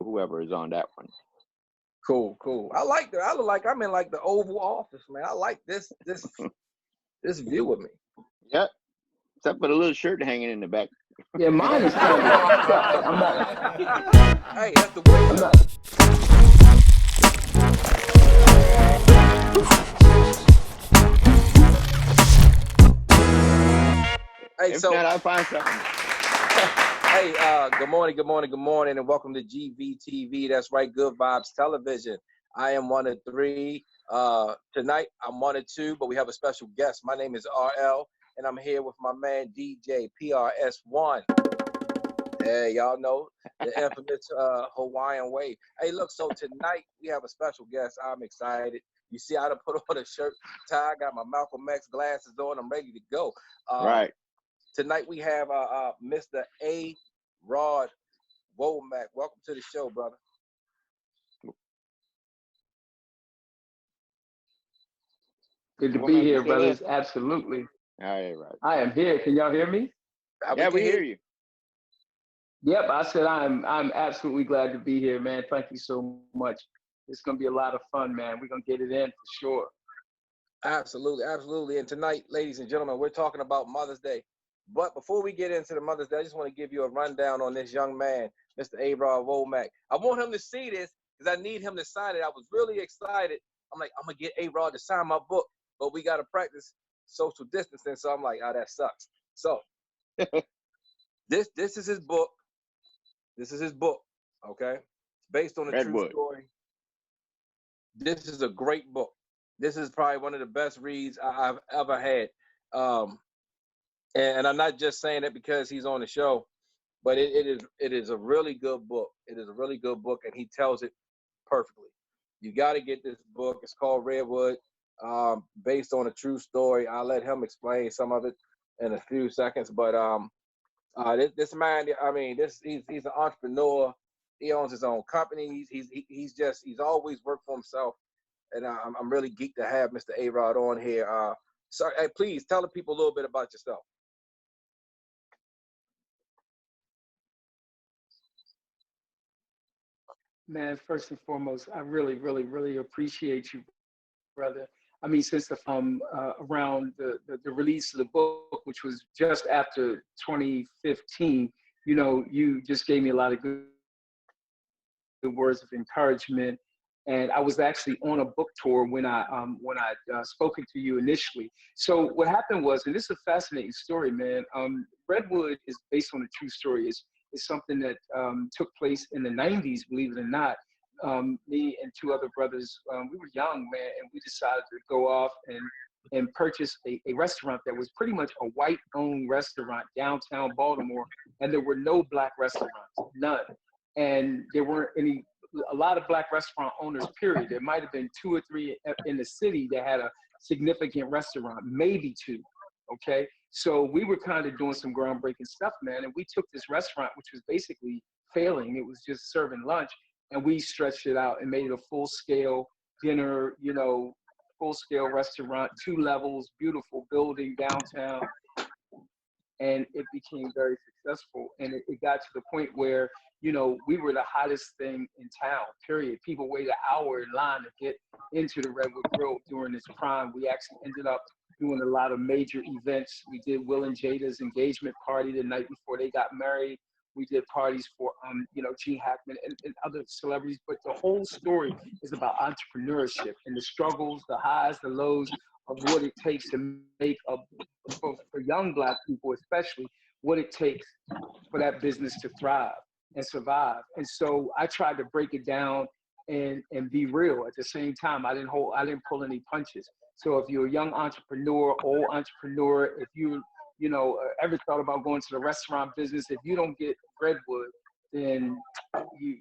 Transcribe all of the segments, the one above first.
whoever is on that one. Cool, cool. I like that. I look like I'm in like the Oval Office, man. I like this view of me. Yep. Except for the little shirt hanging in the back. Yeah, mine is kind of stuck. I'm not. Hey, that's the way. I'm not. Hey, If so not, I'll find something. hey, good morning, and welcome to GVTV. That's right, Good Vibes Television. I am one of three. Tonight, I'm one of two, but we have a special guest. My name is RL, and I'm here with my man DJ S1. Hey, y'all know the infamous Hawaiian way. Hey, look, so tonight we have a special guest. I'm excited. You see, I done put on a shirt, tie, got my Malcolm X glasses on. I'm ready to go. Right. Tonight we have Mr. A-Rod Womack. Welcome to the show, brother. Good to be here, brothers. Absolutely. All right, right. I am here. Can y'all hear me? Yeah, we hear you. Yep, I said I'm absolutely glad to be here, man. Thank you so much. It's gonna be a lot of fun, man. We're gonna get it in for sure. Absolutely, absolutely. And tonight, ladies and gentlemen, we're talking about Mother's Day. But before we get into the Mother's Day, I just want to give you a rundown on this young man, Mr. A-Rod Womack. I want him to see this because I need him to sign it. I was really excited. I'm like, I'm going to get A-Rod to sign my book, but we got to practice social distancing. So I'm like, oh, that sucks. So this is his book. This is his book, okay? It's based on a true story. This is a great book. This is probably one of the best reads I've ever had. And I'm not just saying it because he's on the show, but it is a really good book. It is a really good book, and he tells it perfectly. You got to get this book. It's called Redwood, based on a true story. I'll let him explain some of it in a few seconds. But this man, I mean, he's an entrepreneur. He owns his own company. He's always worked for himself. And I'm really geeked to have Mr. A-Rod on here. So, hey, please tell the people a little bit about yourself. Man, first and foremost, I really, really, really appreciate you, brother. I mean, since around the release of the book, which was just after 2015, you just gave me a lot of good words of encouragement. And I was actually on a book tour when I spoken to you initially. So what happened was, and this is a fascinating story, man. Redwood is based on a true story. It's something that took place in the 90s, believe it or not. Me and two other brothers, we were young, man, and we decided to go off and purchase a restaurant that was pretty much a white-owned restaurant downtown Baltimore, and there were no black restaurants, none. And there weren't a lot of black restaurant owners, period. There might have been 2 or 3 in the city that had a significant restaurant, maybe 2, okay? So we were kind of doing some groundbreaking stuff, man, and we took this restaurant, which was basically failing. It was just serving lunch, and we stretched it out and made it a full-scale dinner, full-scale restaurant, 2 levels, beautiful building downtown, and it became very successful. And it got to the point where, we were the hottest thing in town, period. People waited an hour in line to get into the Redwood Grill during its prime. We actually ended up doing a lot of major events. We did Will and Jada's engagement party the night before they got married. We did parties for, Gene Hackman and other celebrities. But the whole story is about entrepreneurship and the struggles, the highs, the lows of what it takes to make for young black people especially, what it takes for that business to thrive and survive. And so I tried to break it down and be real. At the same time, I didn't pull any punches. So if you're a young entrepreneur, old entrepreneur, if you ever thought about going to the restaurant business, if you don't get Redwood, then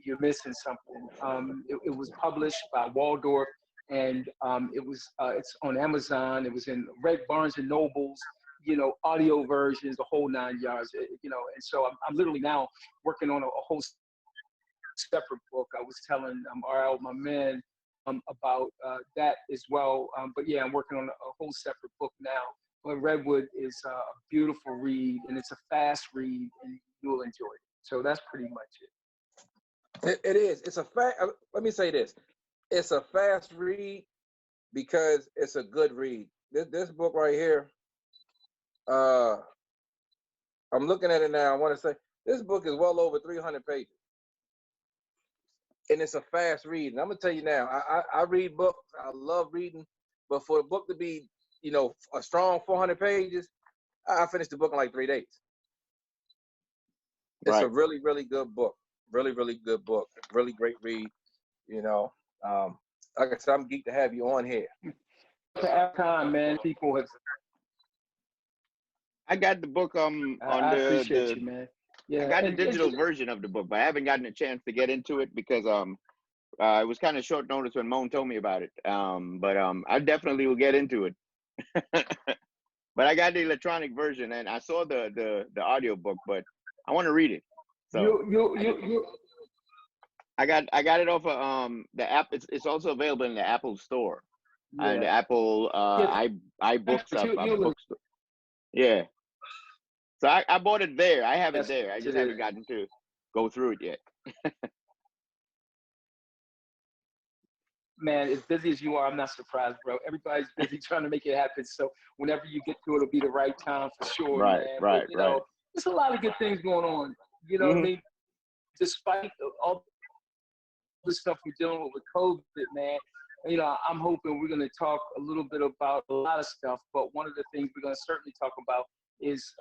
you're missing something. It was published by Waldorf, and it's on Amazon. It was in Red Barnes and Nobles, audio versions, the whole 9 yards, and so I'm literally now working on a whole separate book. I was telling RL, my man, about that as well. But yeah, I'm working on a whole separate book now. But Redwood is a beautiful read, and it's a fast read, and you'll enjoy it. So that's pretty much it. It is. It's a fact. Let me say this. It's a fast read because it's a good read. This book right here, uh, I'm looking at it now. I want to say this book is well over 300 pages, and it's a fast read. And I'm gonna tell you now, I read books. I love reading, but for a book to be, a strong 400 pages, I finished the book in like 3 days. It's a really, really good book. Really, really good book. Really great read. Like I said, I'm geeked to have you on here. At time, man, people have. I got the book on I appreciate the you, man. Yeah, I got the digital version of the book, but I haven't gotten a chance to get into it because it was kind of short notice when Moan told me about it. But I definitely will get into it. But I got the electronic version, and I saw the audio book, but I want to read it. So I got it off of the app. It's also available in the Apple Store, and the Apple iBooks bookstore. Yeah. So I bought it there. I have it there. I just haven't gotten to go through it yet. Man, as busy as you are, I'm not surprised, bro. Everybody's busy trying to make it happen. So whenever you get to it, it'll be the right time for sure, man. Right. There's a lot of good things going on. You know what I mean? Despite all the stuff we're dealing with COVID, man, I'm hoping we're going to talk a little bit about a lot of stuff. But one of the things we're going to certainly talk about is,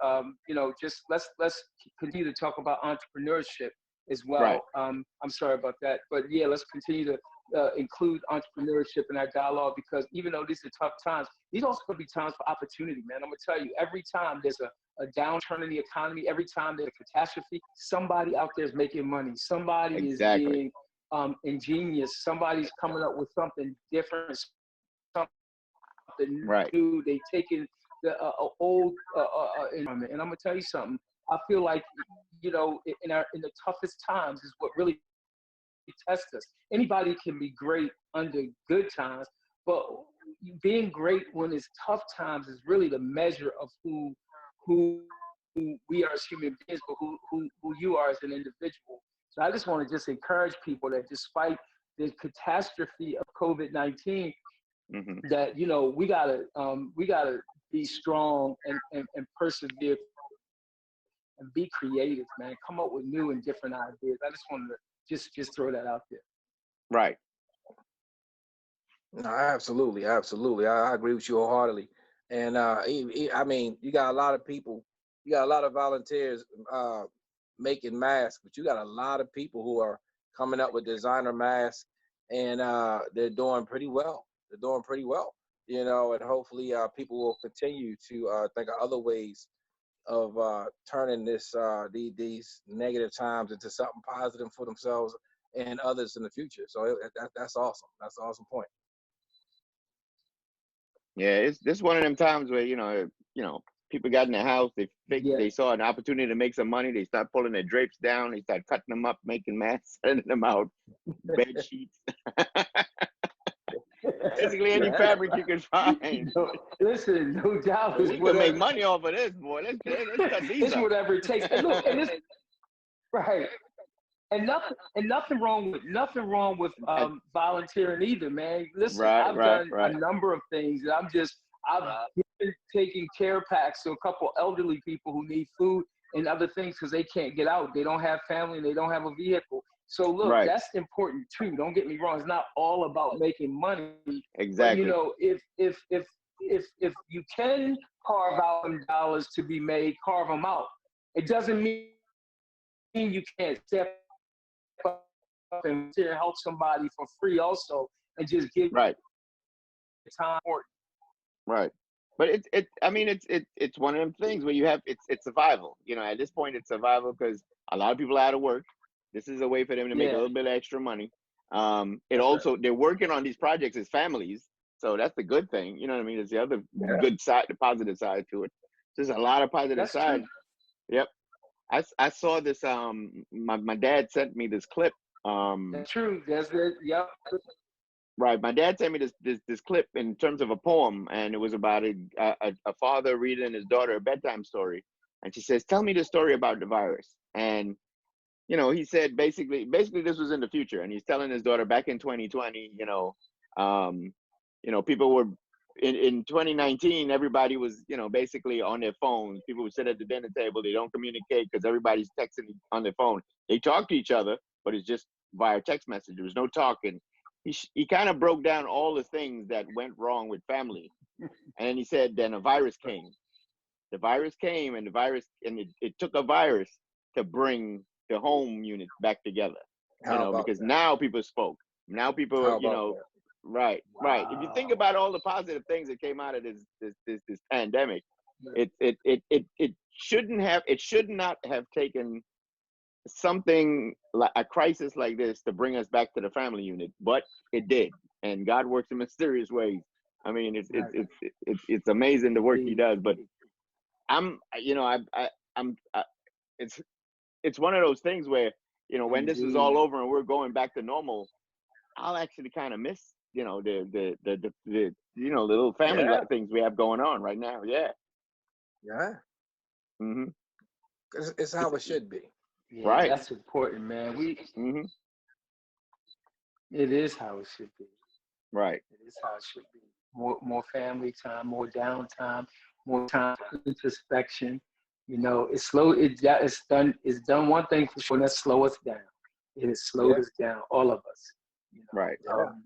just let's continue to talk about entrepreneurship as well. Right. I'm sorry about that, but yeah, let's continue to include entrepreneurship in our dialogue, because even though these are tough times, these also could be times for opportunity, man. I'm gonna tell you, every time there's a downturn in the economy, every time there's a catastrophe, somebody out there is making money. Somebody is being ingenious. Somebody's coming up with something different, something new. They taking the old environment. And I'm gonna tell you something. I feel like, in the toughest times is what really tests us. Anybody can be great under good times, but being great when it's tough times is really the measure of who we are as human beings, but who you are as an individual. So I just want to encourage people that despite the catastrophe of COVID-19, that we gotta be strong and persevere and be creative, man. Come up with new and different ideas. I just wanted to just throw that out there. Right. No, absolutely. I agree with you wholeheartedly. And I mean, you got a lot of people, you got a lot of volunteers making masks, but you got a lot of people who are coming up with designer masks, and they're doing pretty well. And hopefully people will continue to think of other ways of turning these negative times into something positive for themselves and others in the future. So that's awesome. That's an awesome point. Yeah, it's one of them times where people got in the house, they saw an opportunity to make some money, they start pulling their drapes down, they start cutting them up, making masks, sending them out, bed sheets. Basically any fabric you can find. Listen, no doubt. We can make money off of this, boy. Let's cut these it's up. whatever it takes. And look, right. And nothing wrong with volunteering either, man. Listen, I've done a number of things. I've been taking care packs to a couple elderly people who need food and other things because they can't get out. They don't have family and they don't have a vehicle. So look, that's important too. Don't get me wrong. It's not all about making money. Exactly. But, if you can carve out some dollars to be made, carve them out. It doesn't mean you can't step up and help somebody for free also, and just give time for it. Right. But it's one of them things where you have it's survival. At this point it's survival because a lot of people are out of work. This is a way for them to make a little bit of extra money. They're working on these projects as families, so that's the good thing. You know what I mean? It's the other good side, the positive side to it. There's a lot of positive side. True. Yep. I saw this. My dad sent me this clip. That's true. That's it. Yep. Right. My dad sent me this clip in terms of a poem, and it was about a father reading his daughter a bedtime story, and she says, "Tell me the story about the virus." And he said basically this was in the future, and he's telling his daughter back in 2020, people were in 2019, everybody was, basically on their phones. People would sit at the dinner table, they don't communicate because everybody's texting on their phone. They talk to each other, but it's just via text message. There was no talking. He kind of broke down all the things that went wrong with family, and then he said, then a virus came. The virus came, and it took a virus to bring the home unit back together. Because that? now people spoke. Now people, that? right. If you think about all the positive things that came out of this pandemic, it should not have taken something like a crisis like this to bring us back to the family unit, but it did, and God works in mysterious ways. I mean, it's amazing the work He does. But it's one of those things where, when this is all over and we're going back to normal, I'll actually kind of miss, the little family things we have going on right now. Yeah. Mm-hmm. It's how it should be. Yeah, right. That's important, man. It is how it should be. Right. It is how it should be. More family time, more downtime, more time for introspection. It's slow. It's done one thing for sure, and that's slow us down. It has slowed us down, all of us. Right.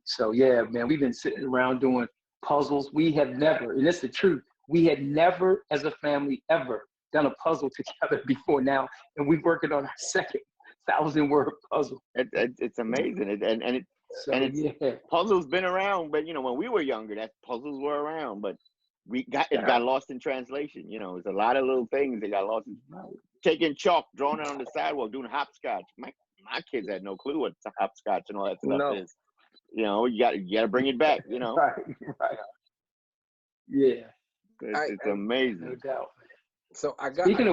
So yeah, man, we've been sitting around doing puzzles. We have never, and it's the truth, we had never, as a family, ever done a puzzle together before now, and we're working on our second 1,000-word puzzle. It's amazing, puzzles been around, but when we were younger, that puzzles were around, but it got lost in translation. It's a lot of little things that got lost. Taking chalk, drawing it on the sidewalk, doing hopscotch. My kids had no clue what hopscotch and all that stuff is. You got to bring it back. Right. Yeah. It's amazing. No doubt. So Speaking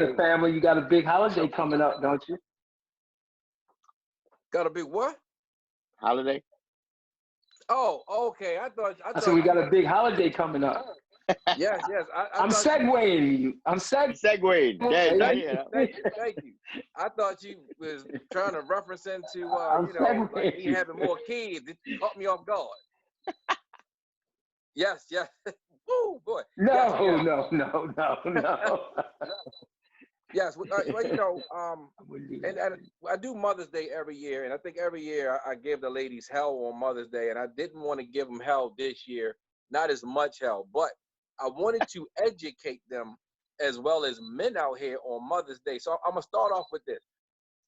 of family, you got a big holiday coming up, don't you? Got a big what? Holiday. Oh, okay. I thought So we got a big holiday coming up. Yes. I'm segueing you. I'm segueing. Thank you. I thought you was trying to reference into like me having more kids. It caught me off guard. Yes. Woo, boy. No. Yes, and I do Mother's Day every year, and I think every year I give the ladies hell on Mother's Day, and I didn't want to give them hell this year, not as much hell, but I wanted to educate them as well as men out here on Mother's Day. So I'm going to start off with this.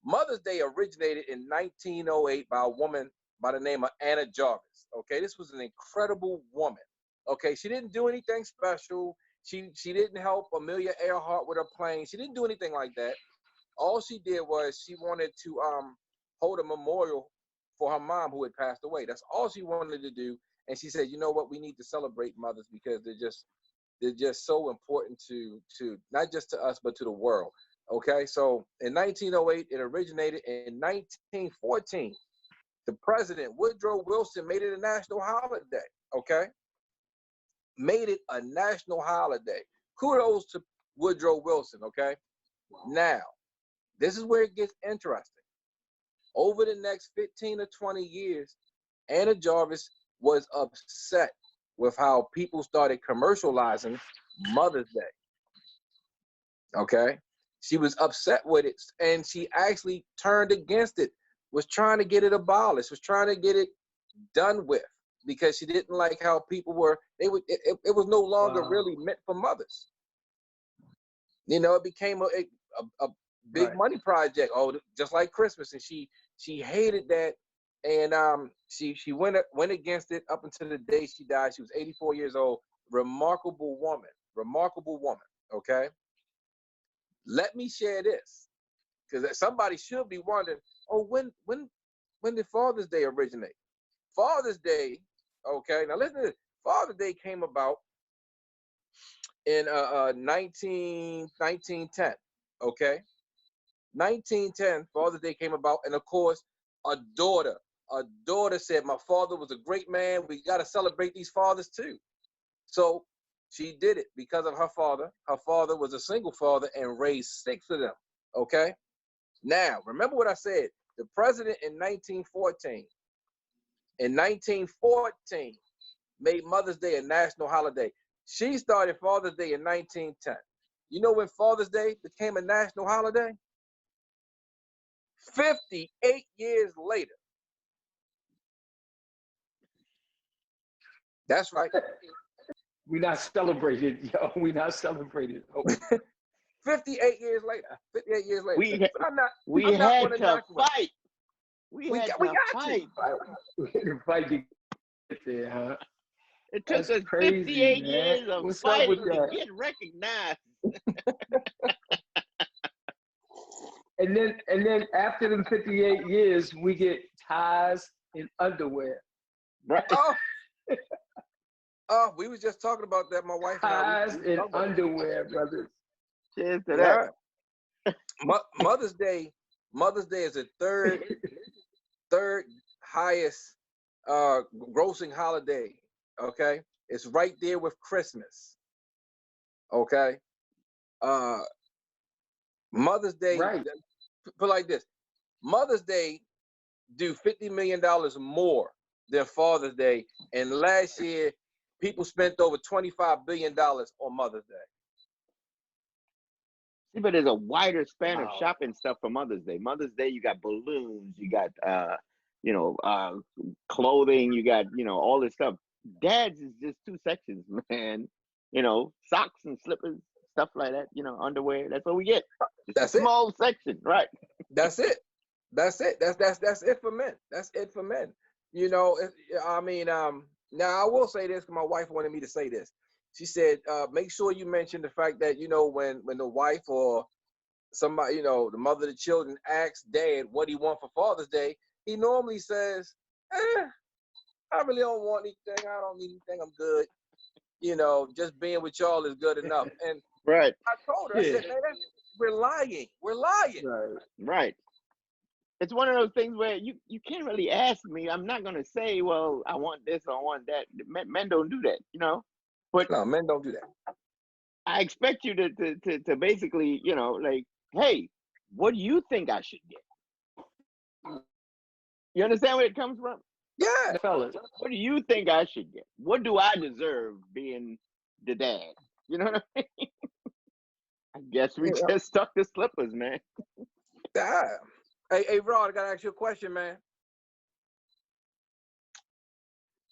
Mother's Day originated in 1908 by a woman by the name of Anna Jarvis. Okay, this was an incredible woman. Okay, she didn't do anything special. She didn't help Amelia Earhart with her plane. She didn't do anything like that. All she did was she wanted to hold a memorial for her mom who had passed away. That's all she wanted to do. And she said, you know what, we need to celebrate mothers because they're just so important to not just to us, but to the world. Okay, so in 1908, it originated. In 1914, the president, Woodrow Wilson, made it a national holiday. Okay, made it a national holiday. Kudos to Woodrow Wilson. Okay, now this is where it gets interesting. Over the next 15 or 20 years, Anna Jarvis was upset with how people started commercializing Mother's Day. Okay, she was upset with it, and she actually turned against it, was trying to get it abolished, was trying to get it done with, because she didn't like how people were. It was no longer really meant for mothers. It became a big money project. Oh, just like Christmas, and she hated that, and she went against it up until the day she died. She was 84 years old. Remarkable woman. Okay. Let me share this, because somebody should be wondering. Oh, when did Father's Day originate? Father's Day. Okay. Now listen to this. Father's Day came about in 1910. Okay. 1910, Father's Day came about, and of course, a daughter said, my father was a great man. We got to celebrate these fathers too. So she did it because of her father. Her father was a single father and raised 6 of them. Okay. Now, remember what I said. The president in 1914 made Mother's Day a national holiday. She started Father's Day in 1910. You know when Father's Day became a national holiday? 58 years later. That's right. We not celebrated, yo. We not celebrated. Oh. 58 years later. 58 years later. We had to fight. We had to fight. We had to fight to get there, huh? It took us crazy, 58 man. years of What's fighting to get recognized. And then after them 58 years, we get ties and underwear. Right. Oh, we was just talking about that, my wife and I. Ties and underwear, brothers. Cheers to that. Mother's Day is the third highest grossing holiday. Okay, it's right there with Christmas. Okay, Mother's Day. Right. Put like this: Mother's Day do $50 million more than Father's Day, and last year people spent over $25 billion on Mother's Day. See, but there's a wider span of shopping stuff for Mother's Day. Mother's Day, you got balloons, you got clothing, you got all this stuff. Dad's is just 2 sections, man. Socks and slippers, stuff like that. Underwear. That's what we get. That's a small section, right? That's it. That's it. That's it for men. That's it for men. Now I will say this because my wife wanted me to say this. She said, make sure you mention the fact that, when the wife or somebody, the mother of the children asks dad what he wants for Father's Day, he normally says, I really don't want anything. I don't need anything. I'm good. Just being with y'all is good enough. And right. I told her, I said, man, we're lying. We're lying. Right. It's one of those things where you can't really ask me. I'm not going to say, well, I want this or I want that. Men don't do that, But no, men don't do that. I expect you to basically, hey, what do you think I should get? You understand where it comes from? Yeah. Fellas. What do you think I should get? What do I deserve being the dad? You know what I mean? I guess we just stuck to slippers, man. Hey, Rod, I got to ask you a question, man.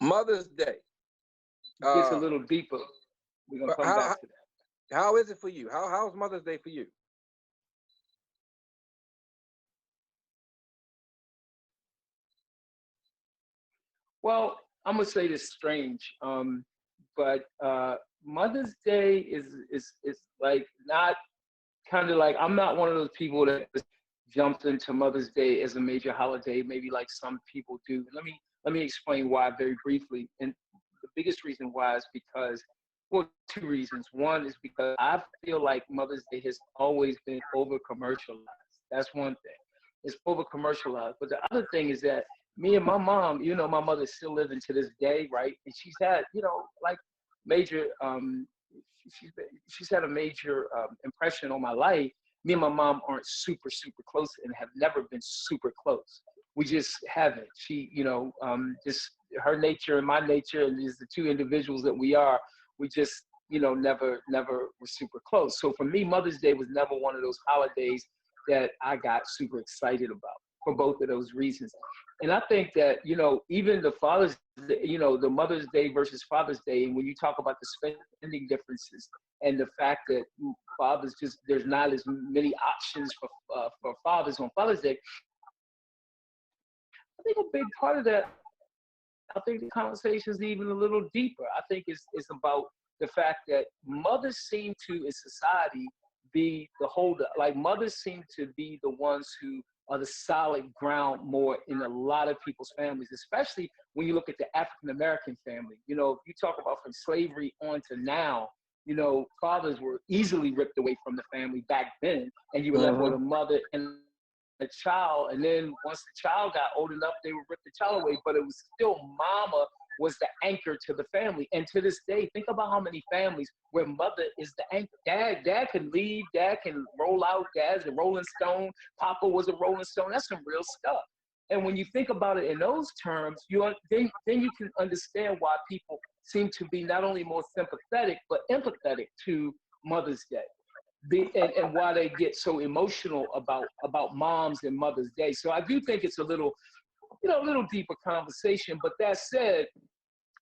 Mother's Day. It gets a little deeper. We're going to come back to that. How is it for you? How's Mother's Day for you? Well, I'm gonna say this strange, but Mother's Day is like not kind of like, I'm not one of those people that jumped into Mother's Day as a major holiday, maybe like some people do. Let me explain why very briefly. And the biggest reason why is because, well, 2 reasons. One is because I feel like Mother's Day has always been over commercialized. That's one thing. It's over commercialized. But the other thing is that me and my mom, my mother's still living to this day, right? And she's had, like major, she's had a major impression on my life. Me and my mom aren't super, super close and have never been super close. We just haven't. She, just her nature and my nature, and just the 2 individuals that we are, we just, never were super close. So for me, Mother's Day was never one of those holidays that I got super excited about for both of those reasons. And I think that, even the Father's Day, the Mother's Day versus Father's Day, and when you talk about the spending differences and the fact that fathers there's not as many options for fathers on Father's Day, I think a big part of that, I think the conversation is even a little deeper. I think it's about the fact that mothers seem to, in society, be the holder. Like mothers seem to be the ones who are the solid ground more in a lot of people's families, especially when you look at the African-American family. If you talk about from slavery on to now, fathers were easily ripped away from the family back then, and you were left with a mother and a child. And then once the child got old enough, they would rip the child away, but it was still mama was the anchor to the family. And to this day, think about how many families where mother is the anchor. Dad can leave, dad can roll out, dad's a Rolling Stone, Papa was a Rolling Stone. That's some real stuff. And when you think about it in those terms, then you can understand why people seem to be not only more sympathetic, but empathetic to Mother's Day. And why they get so emotional about moms and Mother's Day. So I do think it's a little deeper conversation. But that said,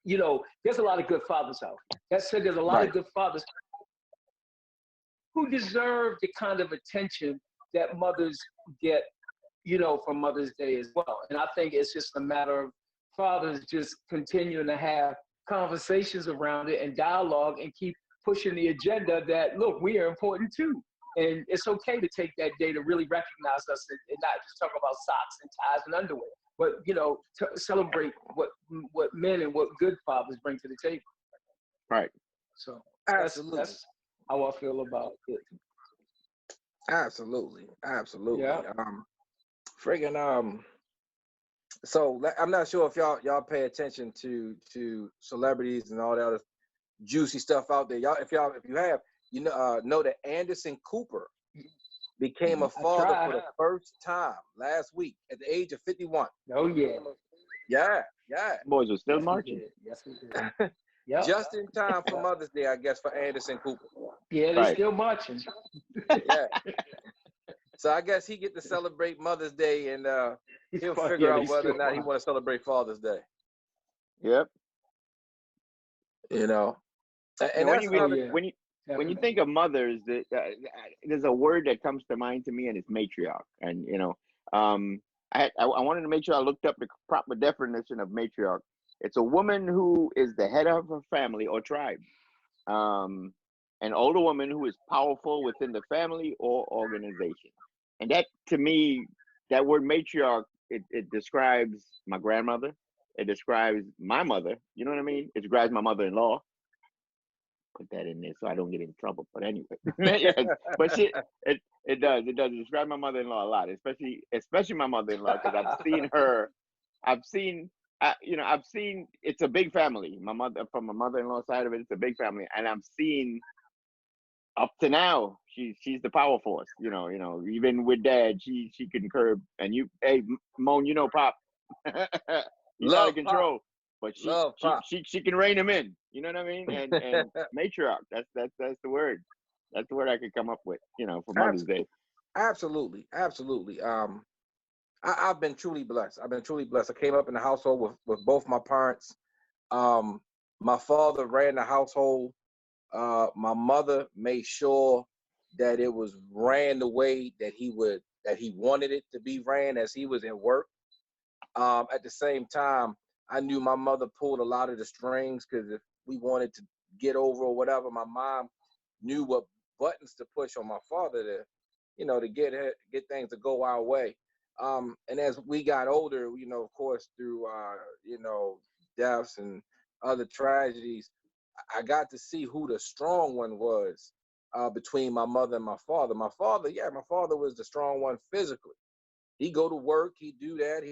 there's a lot of good fathers out there. That said, there's a lot of good fathers who deserve the kind of attention that mothers get, for Mother's Day as well. And I think it's just a matter of fathers just continuing to have conversations around it and dialogue and keep pushing the agenda that, look, we are important too. And it's okay to take that day to really recognize us and not just talk about socks and ties and underwear, but, to celebrate what men and what good fathers bring to the table. Right. So Absolutely. That's how I feel about it. Absolutely. Yeah. So I'm not sure if y'all pay attention to celebrities and all that other juicy stuff out there. If you have, know that Anderson Cooper became a father for the first time last week at the age of 51. Oh yeah. Yeah. Boys are still marching. Yes, we did. Yep. Just in time for Mother's Day, I guess, for Anderson Cooper. Yeah, they're still marching. Yeah. So I guess he get to celebrate Mother's Day, and he'll figure out whether or not he want to celebrate Father's Day. Yep. And when you think of mothers, there's a word that comes to mind to me, and it's matriarch. And I wanted to make sure I looked up the proper definition of matriarch. It's a woman who is the head of her family or tribe. An older woman who is powerful within the family or organization. And that, to me, that word matriarch, it describes my grandmother. It describes my mother. You know what I mean? It describes my mother-in-law. Put that in there so I don't get in trouble. But anyway, but it does describe my mother-in-law a lot, especially my mother-in-law, because I've seen her. I've seen it's a big family. From my mother-in-law side of it, it's a big family, and I've seen up to now she's the power force. Even with dad, she can curb. And hey, Moan, Pop, he's out of control, but she can rein him in. You know what I mean? And matriarch, that's the word. That's the word I could come up with. For Mother's Day. Absolutely. I've been truly blessed. I came up in the household with both my parents. My father ran the household. My mother made sure that it was ran the way that he wanted it to be ran as he was at work. At the same time, I knew my mother pulled a lot of the strings, because if we wanted to get over or whatever, my mom knew what buttons to push on my father to get things to go our way. And as we got older, of course, through deaths and other tragedies, I got to see who the strong one was between my mother and my father. My father was the strong one physically. He'd go to work, he'd do that.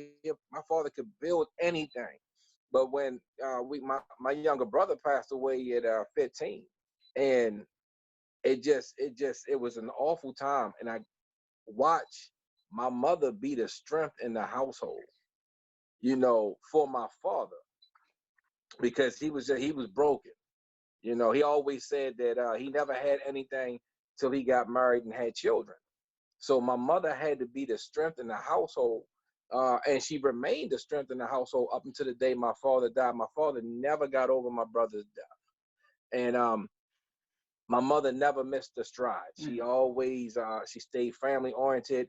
My father could build anything. But when my younger brother passed away at 15, and it was an awful time. And I watched my mother be the strength in the household, for my father, because he was broken. He always said that he never had anything till he got married and had children. So my mother had to be the strength in the household, and she remained the strength in the household up until the day my father died. My father never got over my brother's death, and my mother never missed a stride. She always she stayed family oriented.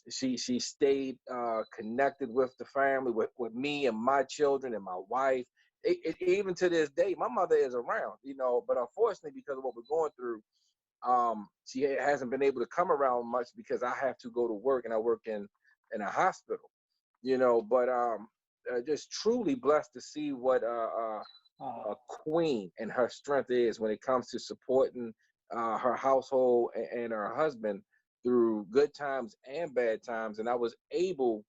She stayed connected with the family, with me and my children and my wife. Even to this day, my mother is around, but unfortunately, because of what we're going through, she hasn't been able to come around much because I have to go to work, and I work in a hospital, but just truly blessed to see what a queen and her strength is when it comes to supporting her household and her husband through good times and bad times. And I was able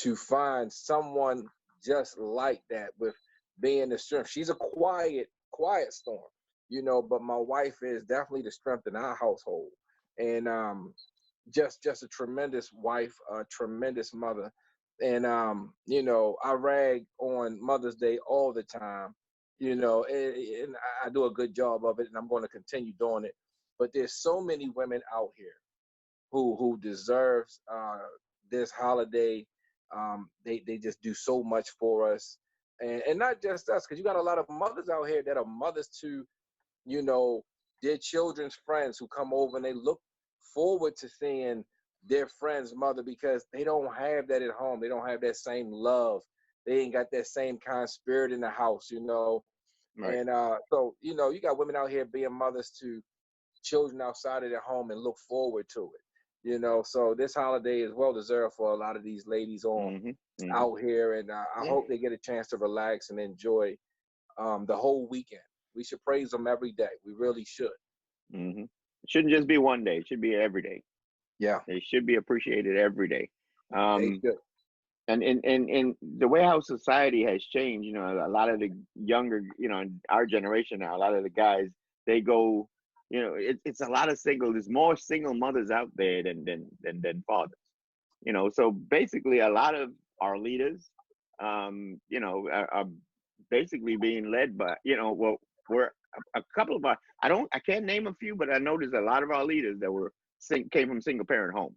to find someone just like that, with being the strength. She's a quiet storm, you know, but my wife is definitely the strength in our household. And just a tremendous wife, a tremendous mother. And you know, I rag on Mother's Day all the time, you know, and I do a good job of it, and I'm going to continue doing it. But there's so many women out here who deserves this holiday. They just do so much for us, and not just us, because you got a lot of mothers out here that are mothers to, you know, their children's friends who come over, and they look forward to seeing their friend's mother, because they don't have that at home. They don't have that same love. They ain't got that same kind of spirit in the house, you know. Right. And so, you know, you got women out here being mothers to children outside of their home and look forward to it, you know. So this holiday is well deserved for a lot of these ladies on out here, and I hope they get a chance to relax and enjoy the whole weekend. We should praise them every day. We really should. It shouldn't just be one day. It should be every day. Yeah, they should be appreciated every day. they should. And the way how society has changed, you know, a lot of the younger, you know, our generation now, a lot of the guys, they go, you know, it's a lot of there's more single mothers out there than fathers, you know. So basically a lot of our leaders, you know, are basically being led by, you know, well, we're a couple of our, I can't name a few, but I noticed a lot of our leaders that came from single parent homes,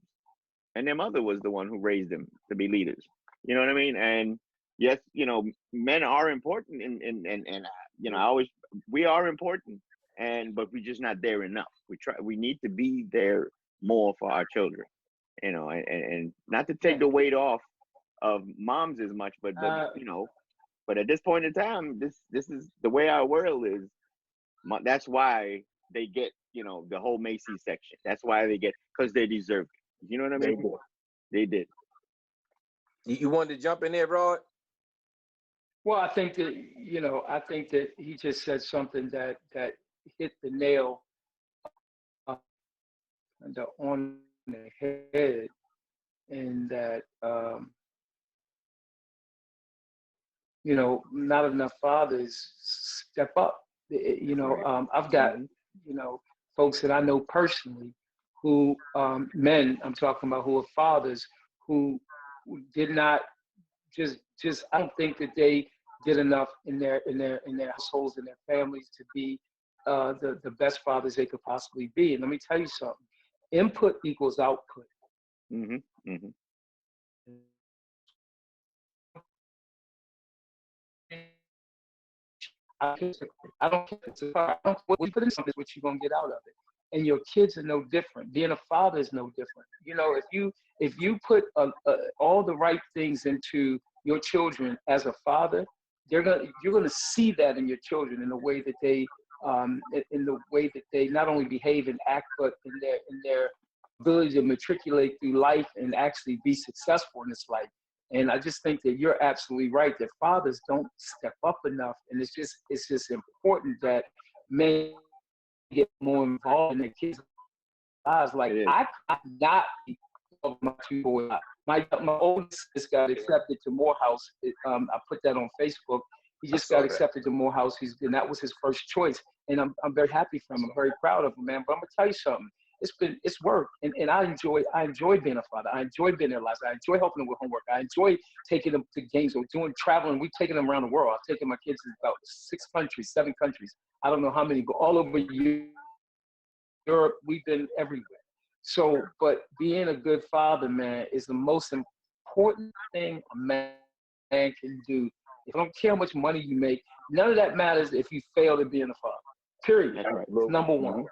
and their mother was the one who raised them to be leaders. You know what I mean? And yes, you know, men are important, and you know, we are important, but we're just not there enough. We need to be there more for our children, you know, and not to take the weight off of moms as much, but you know, but at this point in time, this is the way our world is. That's why they get, you know, the whole Macy's section. That's why they get, because they deserve it. You know what I mean? They did. You wanted to jump in there, Rod? Well, I think that, you know, I think that he just said something that hit the nail on the head, in that, you know, not enough fathers step up. You know, I've got, you know, folks that I know personally who, men, I'm talking about, who are fathers, who did not just I don't think that they did enough in their households, in their families, to be the best fathers they could possibly be. And let me tell you something: input equals output. I don't care. What you put in something is what you're gonna get out of it. And your kids are no different. Being a father is no different. You know, if you put all the right things into your children as a father, you're gonna see that in your children, in the way that they not only behave and act, but in their ability to matriculate through life and actually be successful in this life. And I just think that you're absolutely right, that fathers don't step up enough. And it's just important that men get more involved in their kids' lives. Like, I could not be my two boys. My oldest just got accepted to Morehouse. I put that on Facebook. He just got accepted to Morehouse. And that was his first choice. And I'm very happy for him. I'm very proud of him, man. But I'm gonna tell you something. It's work, and I enjoy being a father. I enjoy being in their lives. I enjoy helping them with homework. I enjoy taking them to games or traveling. We've taken them around the world. I've taken my kids to about 6 countries, 7 countries. I don't know how many, but all over Europe. We've been everywhere. So, but being a good father, man, is the most important thing a man can do. If I don't care how much money you make, none of that matters if you fail at being a father. Period. It's number one.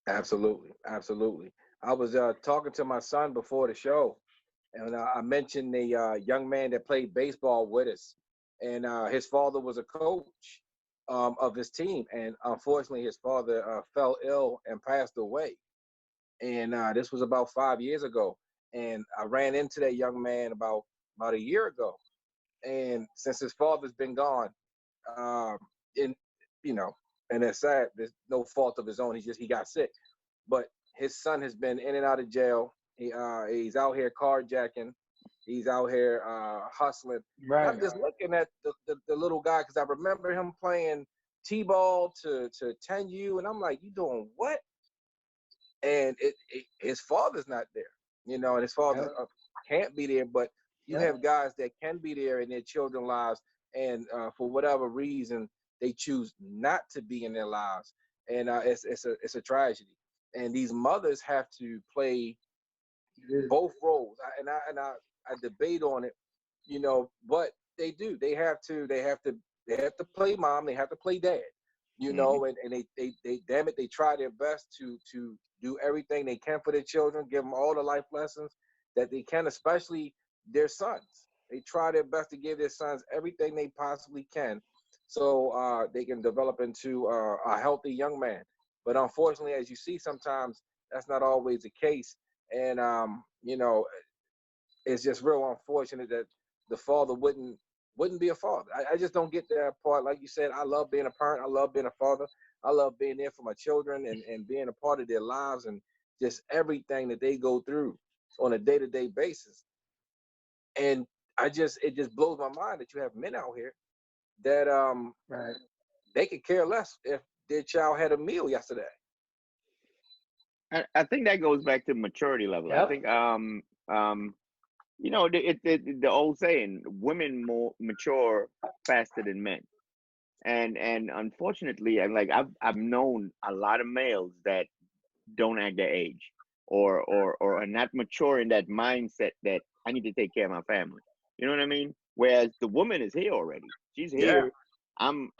Absolutely. I was talking to my son before the show, and I mentioned the young man that played baseball with us, and his father was a coach of his team, and unfortunately his father fell ill and passed away. And this was about 5 years ago, and I ran into that young man about a year ago. And since his father's been gone, and you know, and it's sad, there's no fault of his own. He got sick. But his son has been in and out of jail. He's out here carjacking. He's out here hustling. Right. And I'm just looking at the little guy because I remember him playing T-ball to 10U, and I'm like, you doing what? And his father's not there, and his father can't be there. But you have guys that can be there in their children's lives, and for whatever reason, they choose not to be in their lives, and it's a tragedy. And these mothers have to play both roles. I debate on it, but they do. They have to play mom. They have to play dad, and they damn it, they try their best to do everything they can for their children, give them all the life lessons that they can, especially their sons. They try their best to give their sons everything they possibly can, so they can develop into a healthy young man. But unfortunately, as you see, sometimes that's not always the case, and it's just real unfortunate that the father wouldn't be a father. I just don't get that part. Like you said, I love being a parent. I love being a father. I love being there for my children and being a part of their lives and just everything that they go through on a day-to-day basis. And it just blows my mind that you have men out here that they could care less if their child had a meal yesterday. I think that goes back to maturity level. Yep. I think the old saying, women more mature faster than men. And unfortunately, and like I've known a lot of males that don't act their age, or are not mature in that mindset that I need to take care of my family. You know what I mean? Whereas the woman is here already. She's here. I'm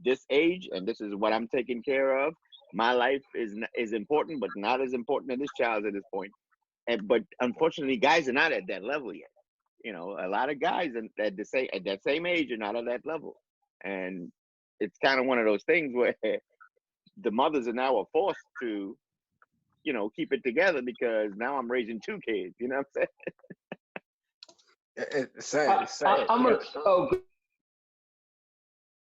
this age, and this is what I'm taking care of. My life is important, but not as important as this child's at this point. But unfortunately, guys are not at that level yet. A lot of guys at that same age are not at that level, and it's kind of one of those things where the mothers are now forced to, keep it together because now I'm raising 2 kids. You know what I'm saying? It's sad. It's sad. I'm gonna. Oh,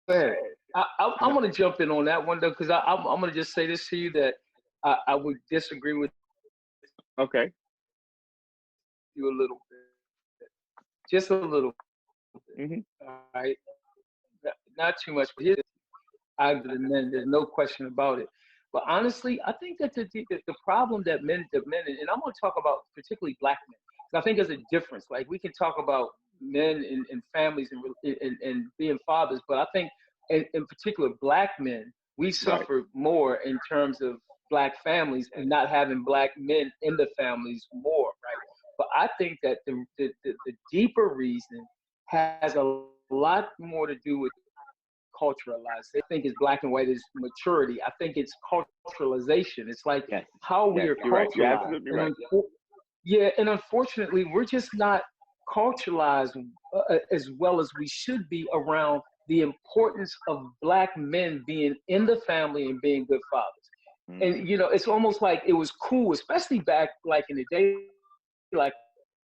go ahead. I'm gonna jump in on that one though, because I'm gonna just say this to you that I would disagree with Okay. you a little bit, just a little bit. Mm-hmm. All right, not too much. But here's I agree with the men. There's no question about it. But honestly, I think that the problem that men, and I'm going to talk about particularly black men. 'Cause I think there's a difference. Like we can talk about men and families and being fathers, but I think in particular black men, we suffer more in terms of black families and not having black men in the families more, right? But I think that the deeper reason has a lot more to do with culturalized. They think it's black and white is maturity. I think it's culturalization. It's like how we are culturalized. You're absolutely right. Yeah, and unfortunately, we're just not culturalized as well as we should be around the importance of black men being in the family and being good fathers. And it's almost like it was cool, especially back like in the day, like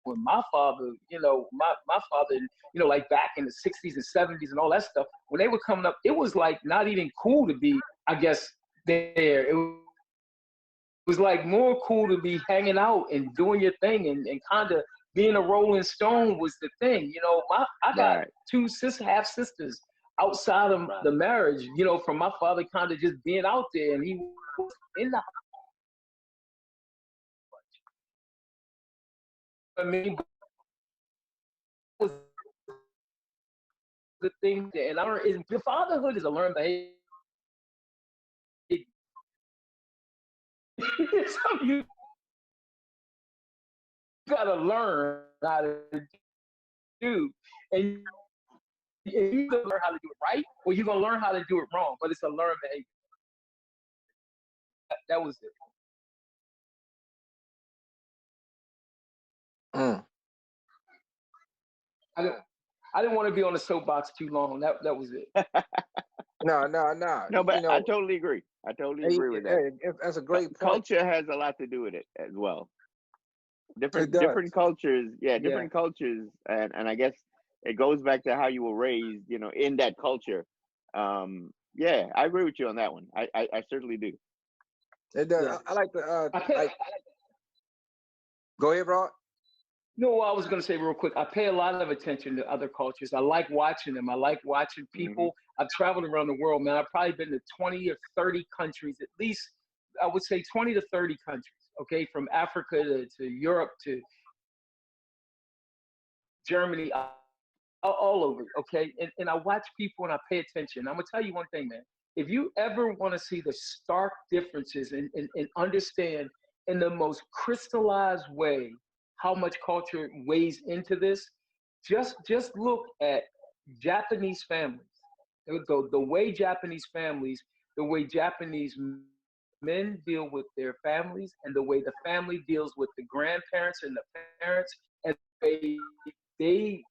when my father, my father, like back in the 60s and 70s and all that stuff, when they were coming up, it was like not even cool to be, I guess, there. It was like more cool to be hanging out and doing your thing and kind of being a Rolling Stone was the thing. I got 2 half sisters outside of the marriage, from my father kind of just being out there, and he was in the I mean, was the thing, and the fatherhood is a learned behavior. Something you gotta learn how to do, and you gonna learn how to do it right, or you're gonna learn how to do it wrong. But it's a learned behavior. That was it. I didn't want to be on the soapbox too long. That was it. No. No, but I totally agree. I totally agree with that. That's a great point. Culture has a lot to do with it as well. Different cultures, different cultures, and I guess it goes back to how you were raised, in that culture. I agree with you on that one. I certainly do. It does. Yeah. I like the. Go ahead, Rod. No, what I was going to say real quick, I pay a lot of attention to other cultures. I like watching them. I like watching Mm-hmm. people. I've traveled around the world, man. I've probably been to 20 or 30 countries, at least, I would say 20 to 30 countries, okay, from Africa to Europe to Germany, all over, okay? And I watch people and I pay attention. I'm going to tell you one thing, man. If you ever want to see the stark differences and understand in the most crystallized way how much culture weighs into this, just look at Japanese families. The way Japanese families, the way Japanese men deal with their families, and the way the family deals with the grandparents and the parents, and they they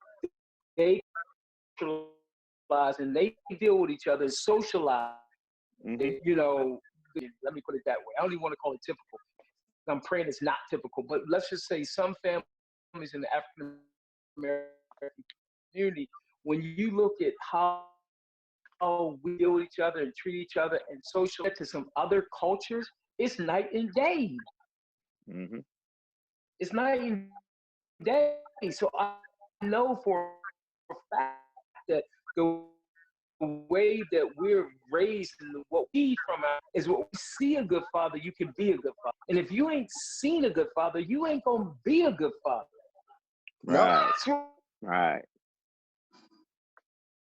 and they deal with each other, socialize. Mm-hmm. You know, let me put it that way. I don't even want to call it typical. I'm praying it's not typical, but let's just say some families in the African American community, when you look at how we deal with each other and treat each other and social to some other cultures, it's night and day. Mm-hmm. It's night and day. So I know for a fact that the way that we're raised and what we from our, is what we see a good father, you can be a good father. And if you ain't seen a good father, you ain't gonna be a good father. Right. That's Right.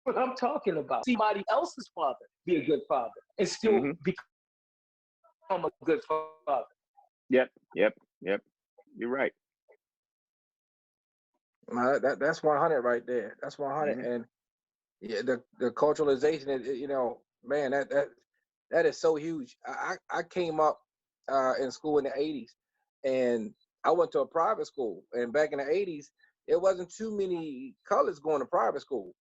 what I'm talking about. Somebody else's father be a good father and still Mm-hmm. become a good father. Yep. Yep. Yep. You're right. That's 100 right there. That's 100. Mm-hmm. And yeah, the culturalization, you know, man, that is so huge. I came up in school in the 80s, and I went to a private school. And back in the 80s, there wasn't too many colors going to private school.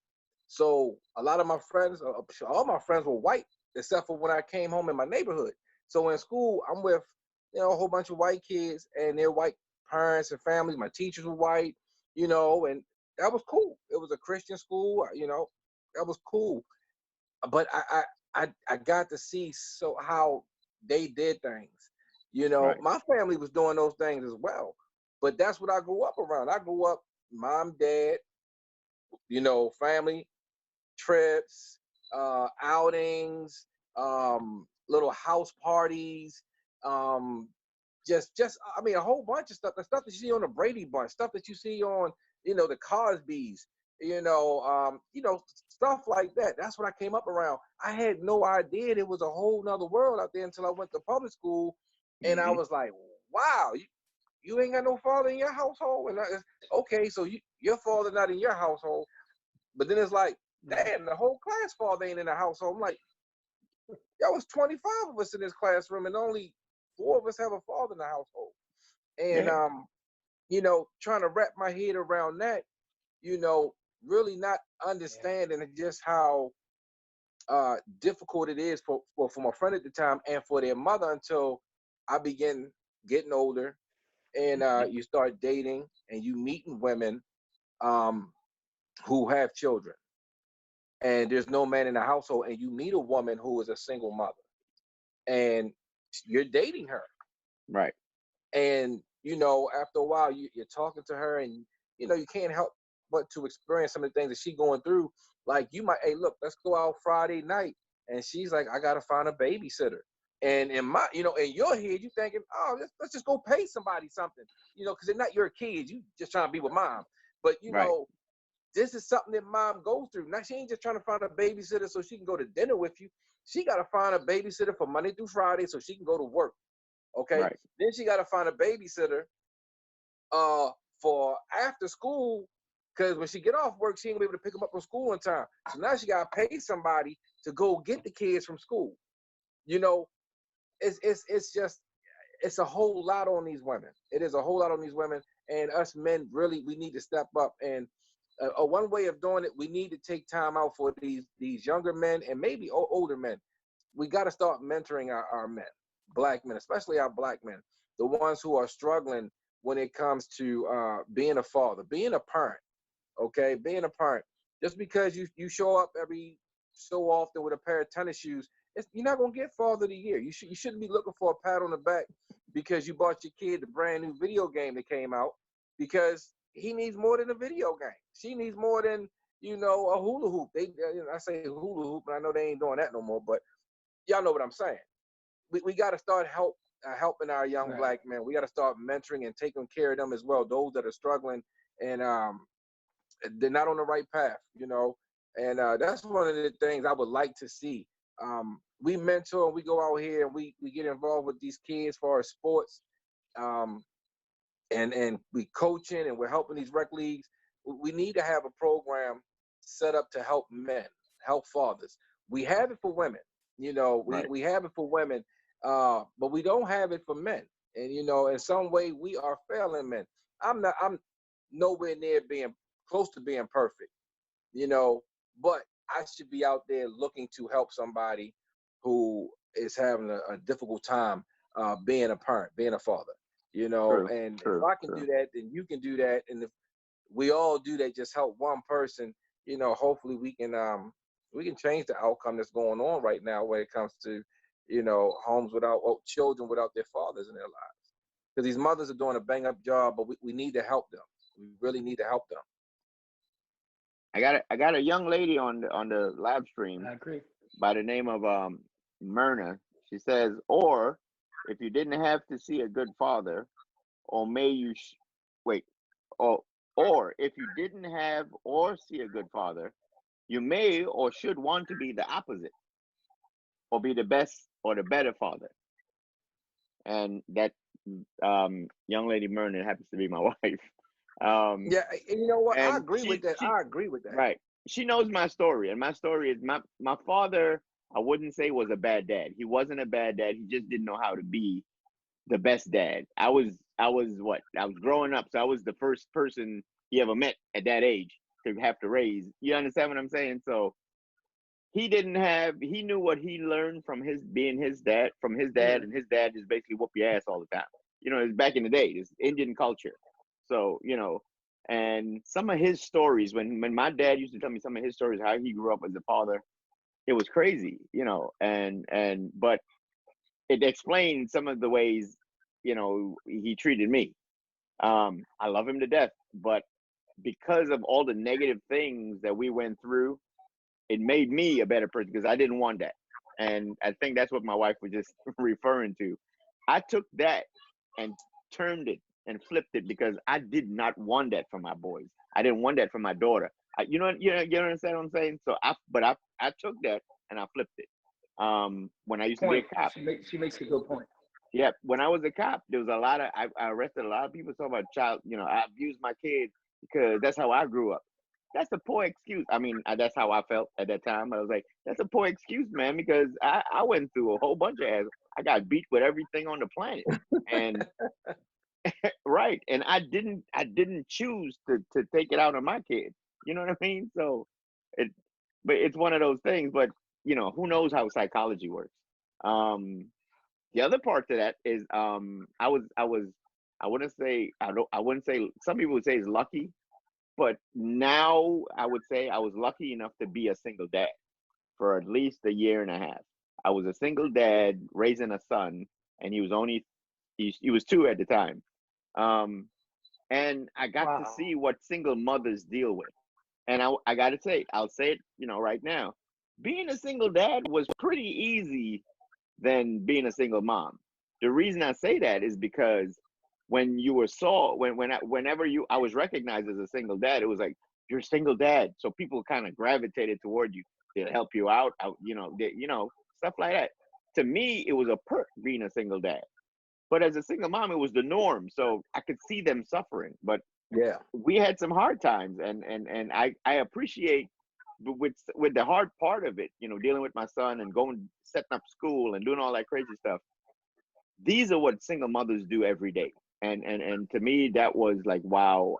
So a lot of my friends, all my friends were white, except for when I came home in my neighborhood. So in school, I'm with, you know, a whole bunch of white kids and their white parents and families. My teachers were white, you know, and that was cool. It was a Christian school, you know, that was cool. But I got to see so how they did things. You know, Right. my family was doing those things as well. But that's what I grew up around. I grew up mom, dad, you know, family, trips, outings, little house parties, um, just I mean a whole bunch of stuff. The stuff that you see on the Brady Bunch, stuff that you see on, you know, the Cosbys, you know, stuff like that. That's what I came up around. I had no idea there was a whole nother world out there until I went to public school, and I Mm-hmm. was like, wow, you ain't got no father in your household, and okay, so your father not in your household, but then it's like, damn, the whole class father ain't in the household. I'm like, there was 25 of us in this classroom, and only 4 of us have a father in the household. And Yeah. you know, trying to wrap my head around that, you know, really not understanding just how difficult it is for my friend at the time and for their mother until I began getting older and you start dating and you meeting women um, who have children and there's no man in the household and you meet a woman who is a single mother and you're dating her Right. and you know after a while you're talking to her and you know you can't help but to experience some of the things that she's going through. Like you might, hey, look, let's go out Friday night, and she's like, I gotta find a babysitter. And in my, you know, in your head, you thinking, oh, let's just go pay somebody something, you know, because they're not your kids. You just trying to be with mom. But you Right. know, this is something that mom goes through. Now she ain't just trying to find a babysitter so she can go to dinner with you. She got to find a babysitter for Monday through Friday so she can go to work. Okay. Right. Then she got to find a babysitter uh for after school because when she get off work, she ain't gonna be able to pick them up from school in time. So now she gotta pay somebody to go get the kids from school. You know, it's just it's a whole lot on these women. It is a whole lot on these women, and us men really we need to step up. And one way of doing it, we need to take time out for these younger men and maybe older men. We got to start mentoring our men, black men, especially our black men, the ones who are struggling when it comes to being a father, being a parent. Okay, being a parent. Just because you show up every so often with a pair of tennis shoes, you're not gonna get father of the year. You shouldn't be looking for a pat on the back because you bought your kid the brand new video game that came out. because he needs more than a video game. She needs more than, you know, a hula hoop. I say hula hoop, and I know they ain't doing that no more, but y'all know what I'm saying. We got to start helping our young black men. We got to start mentoring and taking care of them as well. Those that are struggling and they're not on the right path, you know. And that's one of the things I would like to see. We mentor and we go out here and we get involved with these kids for our sports, and we coaching and we're helping these rec leagues. We need to have a program set up to help men, help fathers. We have it for women, you know. We have it for women, but we don't have it for men. And you know, in some way, we are failing men. I'm nowhere near being close to being perfect, you know, but I should be out there looking to help somebody who is having a difficult time being a parent, being a father, you know. And if I can do that, then you can do that. And if we all do that, just help one person, you know, hopefully we can change the outcome that's going on right now when it comes to, you know, homes without children without their fathers in their lives. Because these mothers are doing a bang up job, but we need to help them. We really need to help them. I got a young lady on the live stream. I agree. By the name of Myrna. She says, or if you didn't have to see a good father, or may you wait, or if you didn't have or see a good father, you may or should want to be the opposite, or be the best or the better father. And that young lady Myrna happens to be my wife. Yeah, and you know what? I agree with that. I agree with that. Right. She knows my story, and my story is my father. I wouldn't say was a bad dad. He wasn't a bad dad. He just didn't know how to be the best dad. I was growing up, so I was the first person he ever met at that age to have to raise. You understand what I'm saying? So he knew what he learned from his dad, and his dad just basically whoop your ass all the time. You know, it's back in the day, it's Indian culture. So, you know, and some of his stories, when my dad used to tell me some of his stories, how he grew up as a father, it was crazy, you know, but it explained some of the ways, you know, he treated me. I love him to death, but because of all the negative things that we went through, it made me a better person because I didn't want that. And I think that's what my wife was just referring to. I took that and turned it and flipped it because I did not want that for my boys. I didn't want that for my daughter. You understand what I'm saying? So I took that and I flipped it. When I used to be a cop. She makes a good point. Yeah, when I was a cop, there was a lot of I arrested a lot of people talking about child. You know, I abused my kids because that's how I grew up. That's a poor excuse. I mean, that's how I felt at that time. I was like, that's a poor excuse, man, because I went through a whole bunch of ass. I got beat with everything on the planet, and right, and I didn't choose to take it out on my kids. You know what I mean? So but it's one of those things. But you know, who knows how psychology works? The other part to that is I wouldn't say some people would say it's lucky, but now I would say I was lucky enough to be a single dad for at least a year and a half. I was a single dad raising a son, and he was 2 at the time. And I got to see what single mothers deal with. And I got to say, I'll say it, you know, right now, being a single dad was pretty easy than being a single mom. The reason I say that is because when you were whenever I was recognized as a single dad, it was like, you're a single dad. So people kind of gravitated toward you. They'll help you out, you know, stuff like that. To me, it was a perk being a single dad. But as a single mom, it was the norm. So I could see them suffering. But yeah, we had some hard times, and I appreciate with the hard part of it, you know, dealing with my son and setting up school and doing all that crazy stuff. These are what single mothers do every day. And to me, that was like, wow,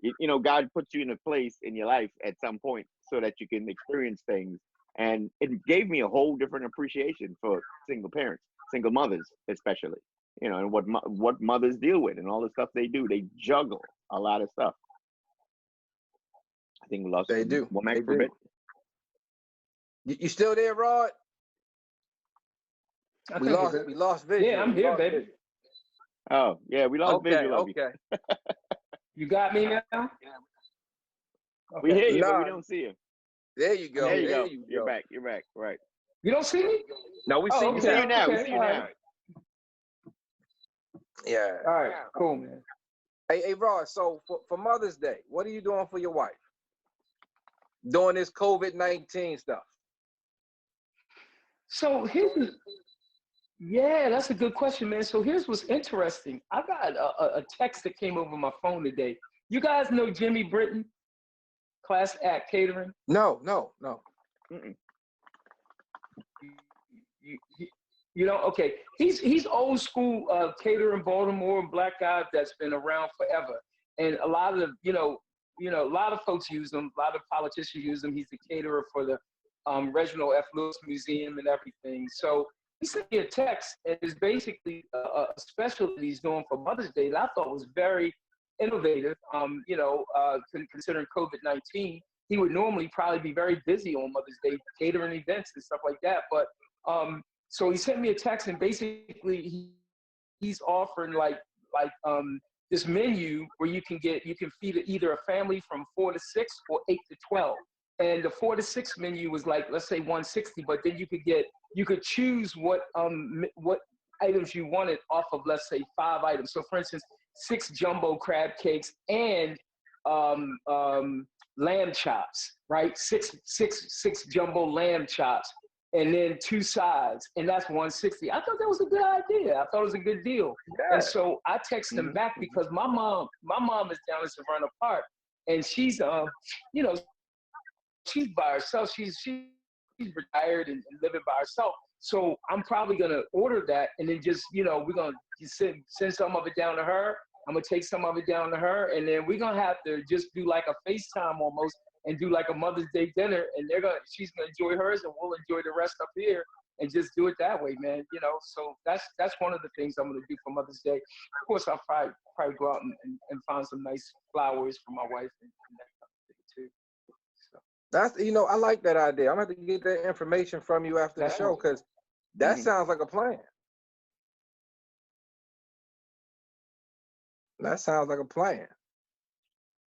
you know, God puts you in a place in your life at some point so that you can experience things. And it gave me a whole different appreciation for single parents, single mothers, especially, you know, and what mothers deal with and all the stuff they do. They juggle a lot of stuff. I think we lost. They do. Womack for a bit. You still there, Rod? We lost visual. Yeah, I'm here, baby. Oh, yeah, we lost visual. Okay. You got me now? Okay. We hear you, but we Nah. don't see you. There you go. There you go. You go. You're back. You're back. Right. You don't see me? No, we see Oh, you We see you now. now. We okay, see you all now. right. Yeah. All right, cool, man. Hey, Ross, so for Mother's Day, what are you doing for your wife? Doing this COVID-19 stuff. So yeah, that's a good question, man. So here's what's interesting. I got a text that came over my phone today. You guys know Jimmy Britton, Class Act Catering? No. Mm-mm. You know, okay. He's old school catering, Baltimore, black guy that's been around forever. And a lot of a lot of folks use him. A lot of politicians use him. He's the caterer for the Reginald F. Lewis Museum and everything. So he sent me a text, and it's basically a special that he's doing for Mother's Day that I thought was very innovative. Considering COVID-19, he would normally probably be very busy on Mother's Day catering events and stuff like that. But so he sent me a text, and basically he's offering like this menu where you can feed either a family from 4 to 6 or 8 to 12. And the 4 to 6 menu was like, let's say 160, but then you could choose what items you wanted off of, let's say 5 items. So for instance, 6 jumbo crab cakes and lamb chops, right? Six jumbo lamb chops, and then 2 sides, and that's 160. I thought that was a good idea. I thought it was a good deal. Yeah. And so I texted him back because my mom is down in Savannah Park, and she's she's by herself. She's retired and living by herself. So I'm probably gonna order that, and then just we're gonna send some of it down to her. I'm gonna take some of it down to her, and then we're gonna have to just do like a FaceTime almost, and do like a Mother's Day dinner, and she's gonna enjoy hers, and we'll enjoy the rest up here, and just do it that way, man. So that's one of the things I'm gonna do for Mother's Day. Of course, I'll probably go out and find some nice flowers for my wife and that kind of thing too. So. That's I like that idea. I'm gonna have to get that information from you after the show, because that sounds like a plan. That sounds like a plan.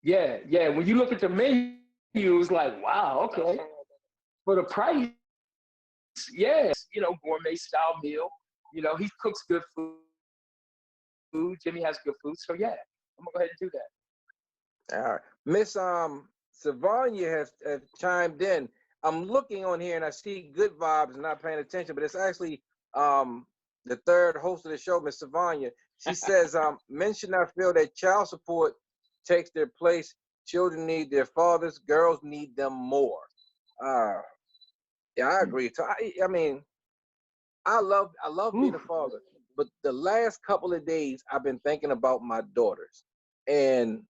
Yeah. When you look at the menu, it's like, wow, okay. For the price, yes, gourmet style meal. He cooks good food. Jimmy has good food. So yeah, I'm gonna go ahead and do that. All right. Miss Savanya has chimed in. I'm looking on here and I see good vibes and not paying attention, but it's actually the third host of the show, Miss Savanya. She says, men should not feel that child support takes their place. Children need their fathers. Girls need them more. Yeah, I agree. So I mean, I love being a father, but the last couple of days I've been thinking about my daughters, and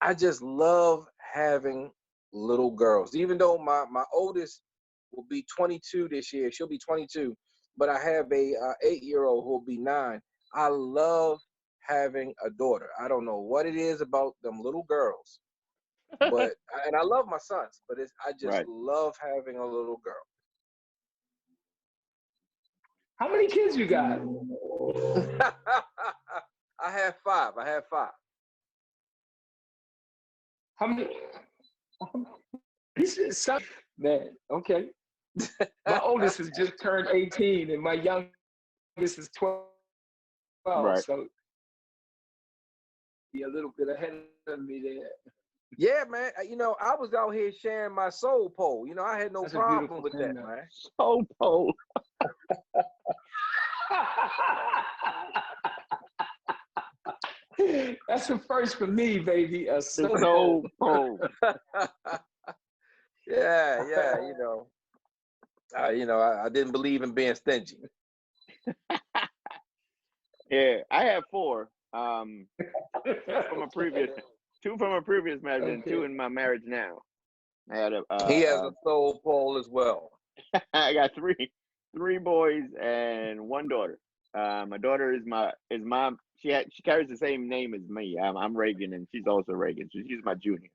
I just love having little girls. Even though my oldest will be 22 this year, she'll be 22, but I have a 8-year-old who will be 9. I love having a daughter. I don't know what it is about them little girls, but and I love my sons, but I just love having a little girl. How many kids you got? I have 5. How many? This is man. Okay. My oldest has just turned 18, and my youngest is 12. Right. So be a little bit ahead of me there. Yeah, man. I was out here sharing my soul pole. I had no problem with that, man. Soul pole. That's the first for me, baby. A soul pole. Yeah. I didn't believe in being stingy. Yeah, I have 4. From a previous 2 from a previous marriage, and 2 in my marriage now. I had he has a soul pole as well. I got 3 boys and 1 daughter. My daughter is mom. She carries the same name as me. I'm Reagan, and she's also Reagan. So she's my junior.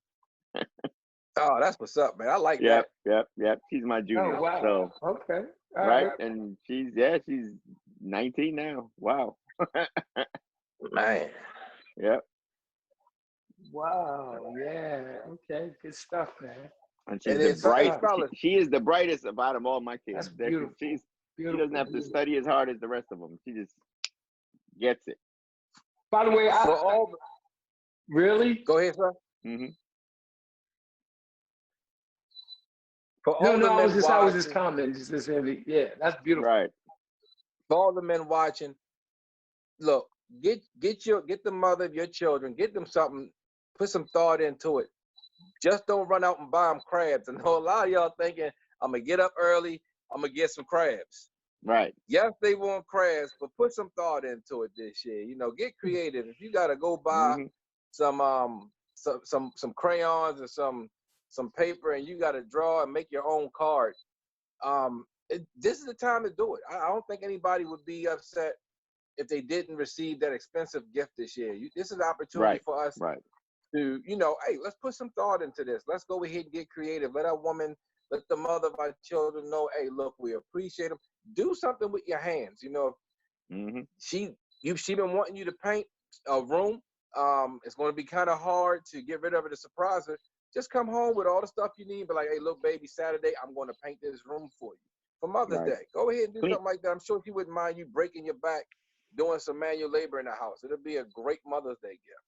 Oh, that's what's up, man. I like that. Yep. She's my junior. Oh, wow. So, okay. All right, and she's 19 now. Wow. Man. Yep. Wow. Yeah. Okay. Good stuff, man. And And she's the then, so, hey, bright. Stuff. fellas, She is the brightest out of all my kids. That's beautiful. She doesn't Beautiful. have to Beautiful. study as hard as the rest of them. She just gets it. By the way, for all, really? go ahead, sir. Hmm. For No, all no. the I was men just watching, commenting. Just yeah. That's beautiful. Right. for all the men watching, look, get the mother of your children, get them something, put some thought into it. Just don't run out and buy them crabs. I know a lot of y'all thinking, I'm gonna get up early, I'm gonna get some crabs. Right. Yes, they want crabs, but put some thought into it this year. You know, get creative. If you gotta go buy Hmm. some crayons or some paper, and you gotta draw and make your own card, this is the time to do it. I don't think anybody would be upset if they didn't receive that expensive gift this year. This is an opportunity Right. for us Right. to, hey, let's put some thought into this. Let's go ahead and get creative. Let our woman, let the mother of our children know, hey, look, we appreciate them. Do something with your hands. Hmm. She been wanting you to paint a room. It's going to be kind of hard to get rid of it to surprise her. Just come home with all the stuff you need. But like, hey, look, baby, Saturday, I'm going to paint this room for you for Mother's Right. Day. Go ahead and do Clean. something like that. I'm sure she wouldn't mind you breaking your back doing some manual labor in the house. It'll be a great Mother's Day gift.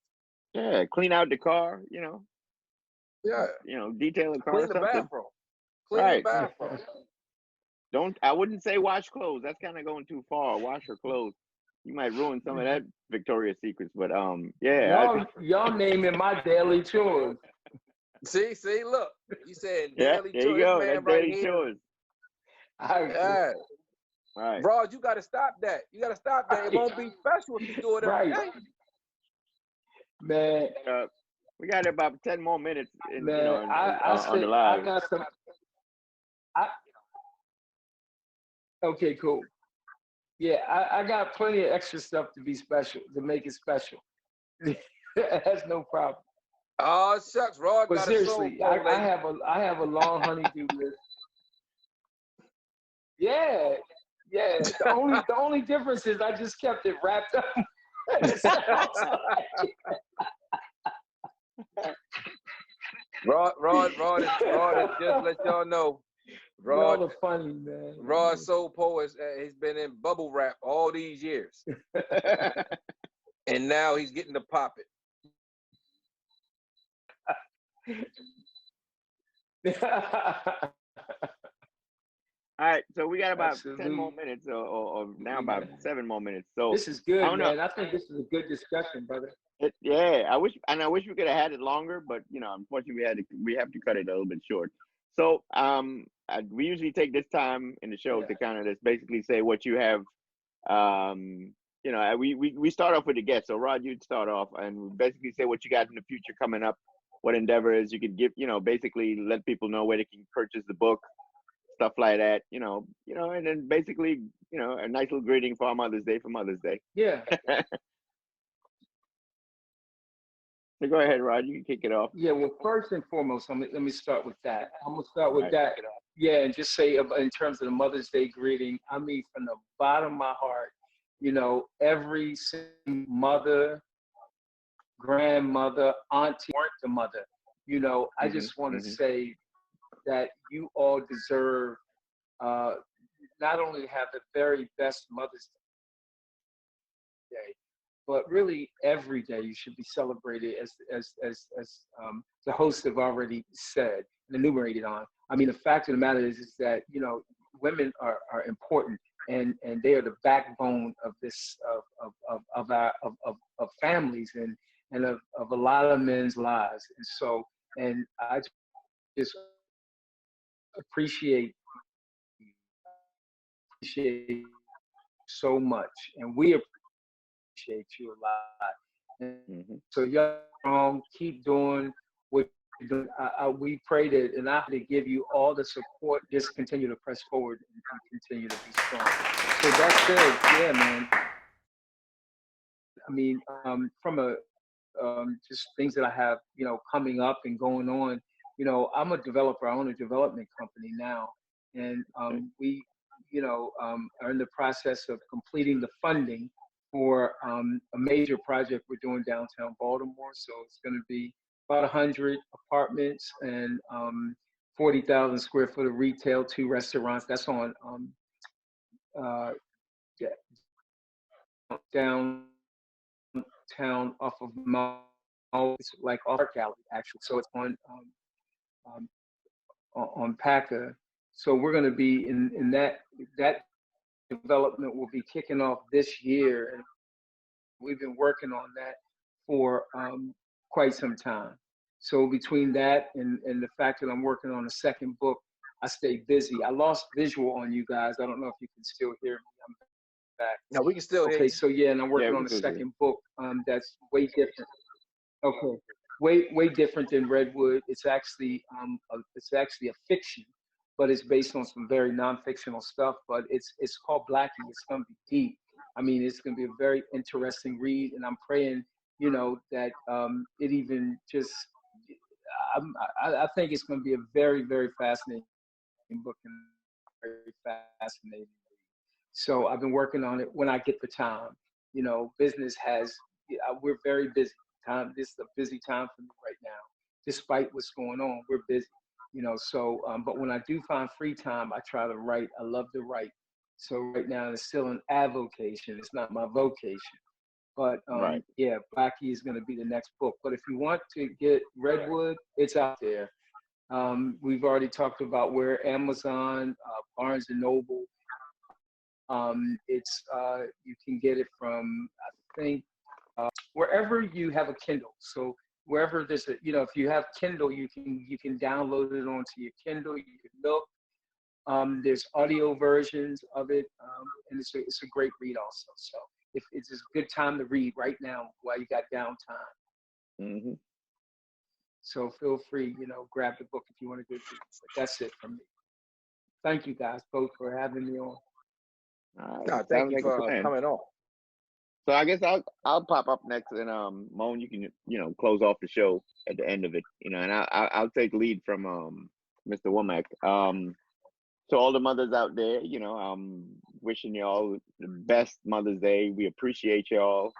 Yeah. Clean out the car. Yeah. Detail the car or Clean the something. bathroom. Clean the Right. bathroom. I wouldn't say wash clothes. That's kind of going too far. Wash her clothes. You might ruin some of that Victoria's Secrets. But yeah. Y'all naming my daily chores. See, look. You said Yeah, daily there you chores. This go. man That's right daily here. chores. Yeah. Right. Rod, you got to stop that. You got to stop that. It won't be special if you do it every Right. day. Man, We got about 10 more minutes on the I live. got some. Okay, cool. Yeah, I got plenty of extra stuff to be special, to make it special. That's no problem. Oh, shucks. Rod But got a soul seriously, phone, lady. I have a long honeydew list. Yeah, yeah. The only difference is I just kept it wrapped up. Rod is just let y'all know. Y'all are funny, man. Rod Soul Poet has been in bubble wrap all these years. And now he's getting to pop it. All right, so we got about Absolutely. 10 more minutes, or now about 7 more minutes. So this is good, I don't know. man. I think this is a good discussion, brother. I wish we could have had it longer, but unfortunately we have to cut it a little bit short. So we usually take this time in the show to kind of just basically say what you have. We start off with the guest. So Rod, you'd start off and basically say what you got in the future coming up, what endeavors you could give. Basically let people know where they can purchase the book, stuff like that. And then basically a nice little greeting for our Mother's Day for Mother's Day. Yeah. So go ahead, Rod. You can kick it off. Yeah. Well, first and foremost, let me start with that. I'm gonna start with that. Yeah, and just say in terms of the Mother's Day greeting, I mean, from the bottom of my heart, every mother, grandmother, auntie, weren't the mother. I just want to say that you all deserve not only to have the very best Mother's Day, but really every day you should be celebrated as the hosts have already said and enumerated on. I mean, the fact of the matter is that women are important, and they are the backbone of this of families and of a lot of men's lives. And I just appreciate so much, and we appreciate you a lot. And so y'all keep doing what you're doing. We pray that, and I to give you all the support. Just continue to press forward and continue to be strong. So that's good. Yeah, man. I mean, from just things that I have, coming up and going on. I'm a developer. I own a development company now, and we, are in the process of completing the funding for a major project we're doing downtown Baltimore. So it's going to be about 100 apartments and 40,000 square foot of retail, 2 restaurants. That's on uh, yeah, downtown off of Mall. It's like off Park Alley, actually. So it's um, on Packer. So we're going to be in that development will be kicking off this year, and we've been working on that for quite some time. So between that and the fact that I'm working on a second book, I stay busy. I lost visual on you guys. I don't know if you can still hear me. I'm back. No, we can still hear Okay, you. so yeah, and I'm working Yeah, on we a still do. second book that's way different. Okay, way different than Redwood. It's actually a fiction, but it's based on some very non-fictional stuff. But it's called Blackie. It's gonna be deep. I mean, it's gonna be a very interesting read, and I'm praying, that it even just. I think it's gonna be a very fascinating book and very fascinating. So I've been working on it when I get the time. Business has, we're very busy. This is a busy time for me right now. Despite what's going on, we're busy. So, but when I do find free time, I try to write. I love to write. So right now it's still an avocation. It's not my vocation. But Right. yeah, Blackie is going to be the next book. But if you want to get Redwood, it's out there. We've already talked about where Amazon, Barnes and Noble. You can get it from, I think, wherever you have a Kindle. So wherever there's if you have Kindle, you can download it onto your Kindle. You can look. There's audio versions of it, and it's a great read also. So if it's a good time to read right now while you got downtime. Mm-hmm. So feel free, grab the book if you want to go through. But that's it from me. Thank you guys both for having me on. No, thank Sounds you like a for plan. coming on. So I guess I'll pop up next, and Moan, you can close off the show at the end of it, and I'll take lead from Mr. Womack. To all the mothers out there, I'm wishing y'all the best Mother's Day. We appreciate y'all.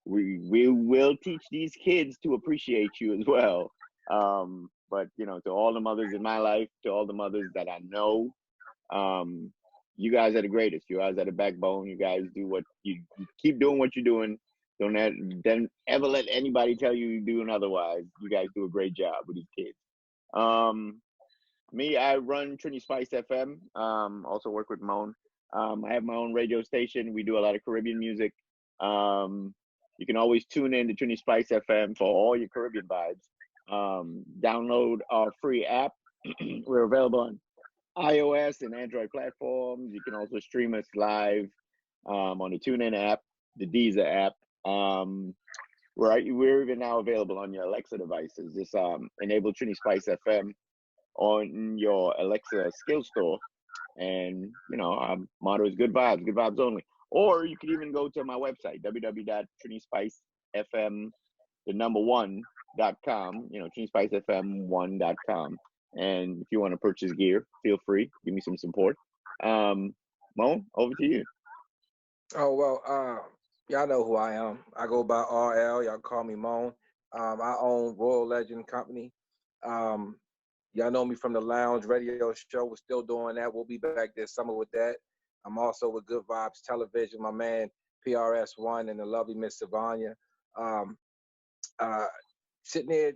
We will teach these kids to appreciate you as well. But to all the mothers in my life, to all the mothers that I know, you guys are the greatest. You guys are the backbone. You guys do what you keep doing what you're doing. Don't ever let anybody tell you you're doing otherwise. You guys do a great job with these kids. Me, I run Trini Spice FM. Also work with Moan. I have my own radio station. We do a lot of Caribbean music. You can always tune in to Trini Spice FM for all your Caribbean vibes. Download our free app. We're available on iOS and Android platforms. You can also stream us live on the TuneIn app, the Deezer app. We're even now available on your Alexa devices. Just enable Trini Spice FM on your Alexa skill store, and our motto is good vibes only. Or you could even go to my website, www.trinspicefm, the number 1.com, trinspicefm1.com. And if you want to purchase gear, feel free, give me some support. Mo, over to you. Oh, well, y'all know who I am. I go by RL. Y'all call me Moan. I own Royal Legend Company. Y'all know me from the Lounge Radio Show. We're still doing that. We'll be back this summer with that. I'm also with Good Vibes Television, my man PRS1 and the lovely Miss Savanya. Sitting there,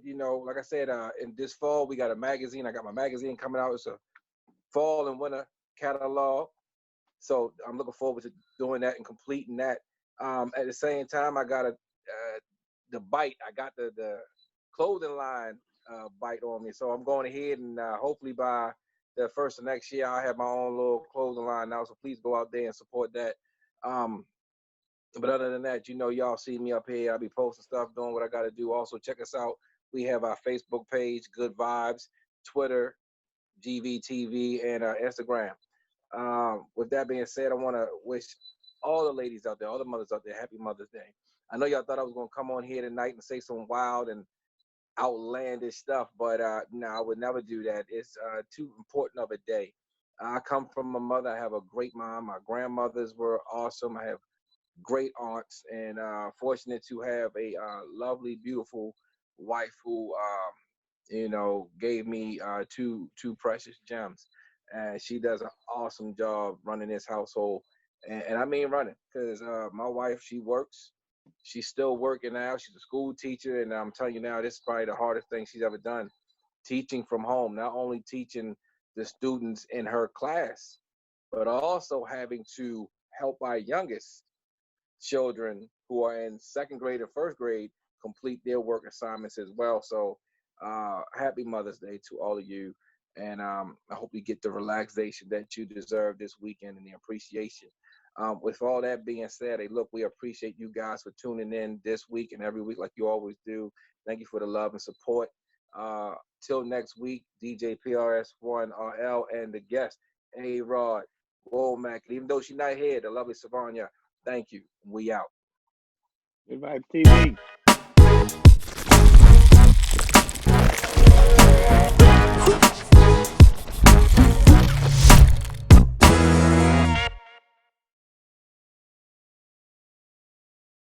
like I said, in this fall, we got a magazine. I got my magazine coming out. It's a fall and winter catalog. So I'm looking forward to doing that and completing that. At the same time, I got the bite. I got the clothing line bite on me. So I'm going ahead and hopefully by the first of next year, I'll have my own little clothing line now. So please go out there and support that. But other than that, y'all see me up here. I'll be posting stuff, doing what I got to do. Also, check us out. We have our Facebook page, Good Vibes, Twitter, GVTV, and Instagram. With that being said, I want to wish all the ladies out there, all the mothers out there, happy Mother's Day. I know y'all thought I was going to come on here tonight and say some wild and outlandish stuff, but no, I would never do that. It's too important of a day. I come from a mother. I have a great mom. My grandmothers were awesome. I have great aunts, and fortunate to have a lovely, beautiful wife who, gave me two precious gems. And she does an awesome job running this household. And I mean running, because my wife, she works. She's still working now. She's a school teacher. And I'm telling you now, this is probably the hardest thing she's ever done, teaching from home, not only teaching the students in her class, but also having to help our youngest children who are in second grade or first grade complete their work assignments as well. So happy Mother's Day to all of you. And I hope you get the relaxation that you deserve this weekend and the appreciation. With all that being said, hey, look, we appreciate you guys for tuning in this week and every week like you always do. Thank you for the love and support. Till next week, DJ PRS1RL and the guest, A-Rod, Womack. Even though she's not here, the lovely Savanya, thank you. We out. Good Vibes TV.